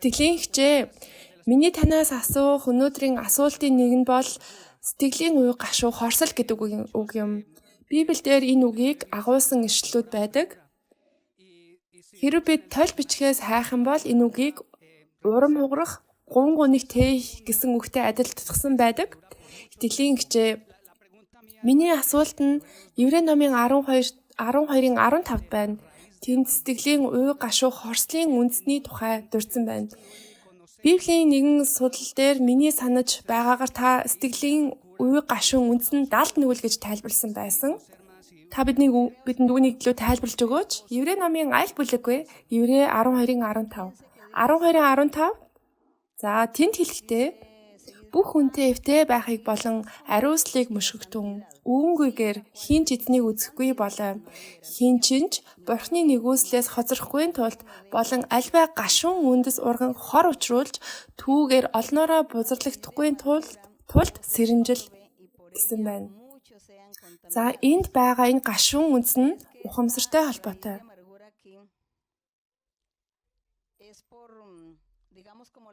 Сэтгэлийн хичээ. Миний танаас асуух өнөөдрийн асуултын нэг нь бол сэтгэлийн уй гашуу хорсол гэдэг үг юм. Библиэлд энэ үгийг агуулсан ишлэлүүд байдаг. Хэрэв бид тойл бичгээс хайх юм бол энэ үгийг урам хугарах, гун гуниг тээх гэсэн үгтэй адилтгсан байдаг. Итгэлийн хичээ. Миний асуулт нь Еврей номын 12-ийн 15-д байна. Тэнд сэтгэлийн уй гашуу хорслын үндэсний тухай дурдсан байна. Библийн нэгэн судал дээр миний санаж байгаагаар та сэтгэлийн уй гашуун үндэс нь 70 нүгэл гэж тайлбарлсан байсан. Та бидэнд үүнийг илүү тайлбарлаж өгөөч. Еврей номын аль бүлэггүй? Еврей 12-ийн 15. 12-ийн 15. За, тэнд хэлэхдээ бүх хүнтэй эвтэй байхыг болон ариуслыг мөшгөгтөн үүнгүйгээр хин ч эзнийг үзэхгүй болоо. Хин чинч Бурхны нэгүслээс хоцрохгүй тулд болон альва гашуун үндэс урган хор учруулж түүгээр олноороо бузарлагдахгүй тулд сэрэмжил гэсэн байна. За, энд байгаа энэ гашуун үндэс нь ухамсартай холбоотой.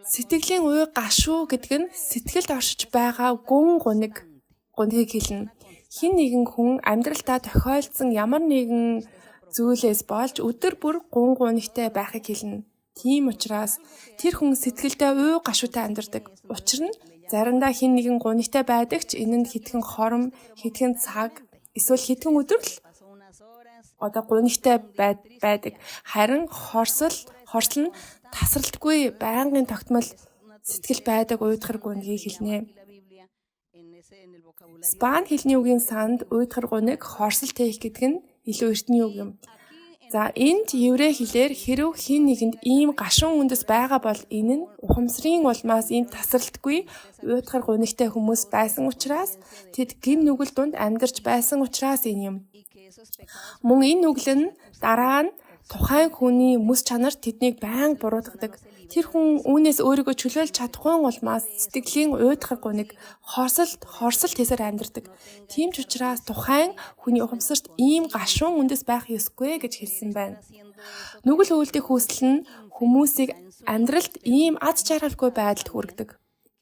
Сэтгэлийн уй гашуу гэдэг нь сэтгэлд оршиж байгаа гунийг хэлнэ. Хин нэгэн хүн амьдралдаа тохиолдсон ямар нэгэн зүйлээс болж өдөр бүр гунигтай байхыг хэлнэ. Тийм учраас тэр хүн сэтгэлдээ уй гашуутай амьдардаг. Учир нь заримдаа хин нэгэн гунигтай байдаг ч энэ нь хэдхэн хором, хэдхэн цаг, эсвэл хэдхэн өдөр л гунигтай байдаг. Харин хорсол нь тасралтгүй байнгын тогтмол сэтгэл байдаг уйдгар гунигийг хэлнэ. Спан хэлний үгийн санд уйдгар гуник хорсол тээх гэдэг нь илүү эртний үг юм. За, энд еврей хэлээр хэрв хин нэгэнд ийм гашуун үндэс байгаа бол энэ нь ухамсарын улмаас ийм тасралтгүй уйдгар гуниктай хүмүүс байсан учраас тэд гим нүгэл дунд амьдарч байсан учраас энэ юм. Мөн энэ нүгэл нь дараа нь тухайн хүний мэс чанар тэднийг байнга буруутгадаг. Тэр хүн үүнээс өөрийгөө чөлөөлж чадахгүй улмаас сэтгэлийн уйдгар гуник хорсол тэсээр амьдардаг. Тийм ч учраас тухайн хүний ухамсарт ийм гашуун үндэс байх ёсгүй гэж хэлсэн байна. Нүгэл үйлдэх хүсэл нь хүмүүсийг амьдралд ийм аз жаргалгүй байдалд хүргэдэг.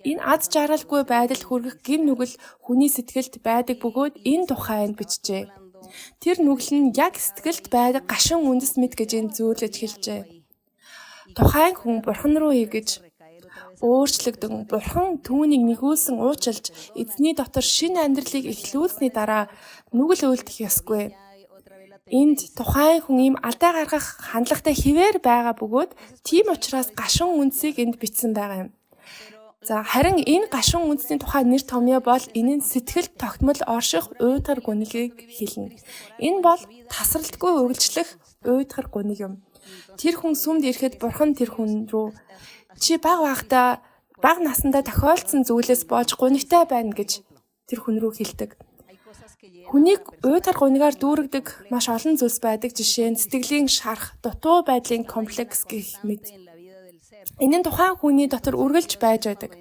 Энэ аз жаргалгүй байдалд хүргэх гим нүгэл хүний сэтгэлд байдаг бөгөөд энэ тухайд бичжээ. Тэр нүгэл нь яг сэтгэлд байдаг гашуун үндэс мэд гэж энэ зөвлөж хэлжээ. Тухайн хүн бурхан руу эргэж өөрчлөгдөн бурхан түүнийг нэгүүлсэн уучлж эзний дотор шинэ амьдралыг эхлүүлсний дараа нүгэл үйлдэх ёсгүй. Энд тухайн хүн ийм алдаа гаргах хандлагатай хിവэр байгаа бөгөөд тийм учраас гашуун үндэсийг энд бичсэн байгаа юм. За, харин энэ гашуун үндэсний тухай нэр томьёо бол энэ нь сэтгэл тогтмол орших уйдгар гунигийг хэлнэ. Энэ бол тасралтгүй үргэлжлэх уйдгар гуник юм. Тэр хүн сүмд ирэхэд бурхан тэр хүн рүү чи бага насандаа тохиолдсон зүйлээс болж гунигтай байна гэж тэр хүн рүү хэлдэг. Хүнийг уйдгар гунигаар дүүргдэг маш олон зүйлс байдаг. Жишээ нь сэтгэлийн шарах, дутуу байдлын комплекс гэх мэт. Энэ нь тухайн хүний дотор үргэлж байж байдаг.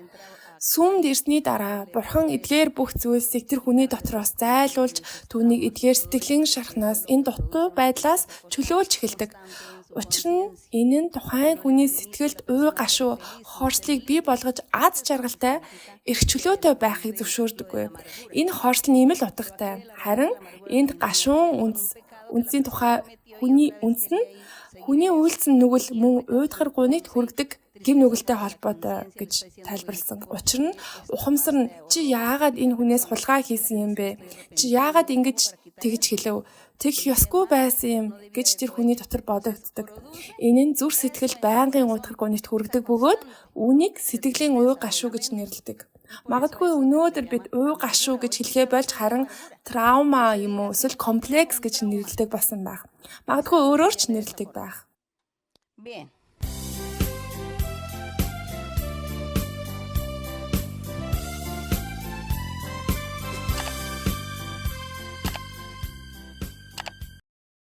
Сүмд ирсний дараа бурхан эдгээр бүх зүйлсийг тэр хүний дотроос зайлуулж түүнийг эдгээр сэтгэлийн шархнаас энэ дутуу байдлаас чөлөөлж эхэлдэг. Учир нь энэ нь тухайн хүний сэтгэлд уй гашуу хорслыг бий болгож аз жаргалтай эрх чөлөөтэй байхыг зөвшөөрдөггүй. Энэ хорсол нь ийм л утгатай. Харин энд гашуун үндсийн тухай хүний үндэс нь хүний үйлдсэн нүгэл мөн уйдгар гунигт хүргэдэг гим нүгэлтэй холбоотой гэж тайлбарласан. Учир нь ухамсар нь чи яагаад энэ хүнээс хулгай хийсэн юм бэ? Чи яагаад ингэж тэгж хэлэв? Тэгэх ёсгүй байсан юм гэж тэр хүний дотор бодогддог. Энэ нь зүр сэтгэл байнгын уйдгар гунигт хүргэдэг бөгөөд үүнийг сэтгэлийн уй гашуу гэж нэрлэдэг. Магадгүй өнөөдөр бид уй гашуу гэж хэлэхээ болж харин траума юм уу эсвэл комплекс гэж нэрлэдэг басан байх. Магадгүй өөрөөр ч нэрлэдэг байх.